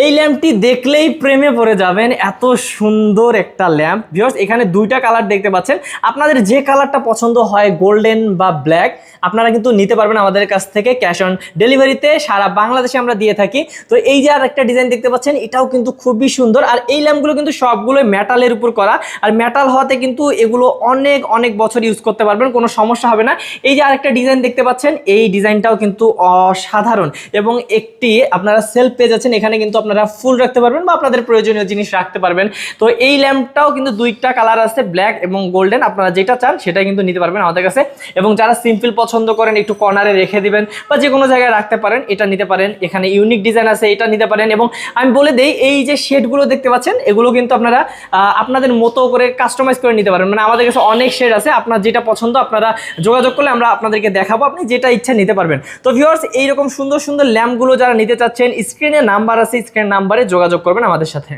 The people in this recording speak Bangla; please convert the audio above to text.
এই ল্যাম্পটি দেখলেই প্রেমে পড়ে যাবেন, এত সুন্দর একটা ল্যাম্প। ভিউয়ার্স এখানে দুইটা কালার দেখতে পাচ্ছেন, আপনাদের যে কালারটা পছন্দ হয় গোল্ডেন বা ব্ল্যাক আপনারা কিন্তু নিতে পারবেন আমাদের কাছ থেকে ক্যাশ অন ডেলিভারিতে, সারা বাংলাদেশে আমরা দিয়ে থাকি। তো এই যে আর একটা ডিজাইন দেখতে পাচ্ছেন এটাও কিন্তু খুবই সুন্দর, আর এই ল্যাম্পগুলো কিন্তু সবগুলো মেটালের উপর করা, আর মেটাল হওয়াতে কিন্তু এগুলো অনেক অনেক বছর ইউজ করতে পারবেন, কোনো সমস্যা হবে না। এই যে আরেকটা ডিজাইন দেখতে পাচ্ছেন এই ডিজাইনটাও কিন্তু অসাধারণ, এবং একটি আপনারা সেলফ পেয়ে যাচ্ছেন, এখানে কিন্তু আপনারা ফুল রাখতে পারবেন বা আপনাদের প্রয়োজনীয় জিনিস রাখতে পারবেন। তো এই ল্যাম্পটাও কিন্তু দুইটা কালার আছে, ব্ল্যাক এবং গোল্ডেন, আপনারা যেটা চান সেটাই কিন্তু নিতে পারবেন আমাদের কাছে। এবং যারা সিম্পল পছন্দ করেন একটু কর্নারে রেখে দিবেন বা যে কোনো জায়গায় রাখতে পারেন, এটা নিতে পারেন। এখানে ইউনিক ডিজাইন আছে, এটা নিতে পারেন। এবং আমি বলে দেই এই যে শেডগুলো দেখতে পাচ্ছেন এগুলো কিন্তু আপনারা আপনাদের মতো করে কাস্টমাইজ করে নিতে পারেন, মানে আমাদের কাছে অনেক শেড আছে, আপনার যেটা পছন্দ আপনারা যোগাযোগ করলে আমরা আপনাদেরকে দেখাবো, আপনি যেটা ইচ্ছা নিতে পারবেন। তো ভিউয়ার্স এইরকম সুন্দর সুন্দর ল্যাম্পগুলো যারা নিতে চাচ্ছেন স্ক্রিনে নাম্বার আছে, স্ক্রিন নাম্বারে যোগাযোগ করবেন আমাদের সাথে।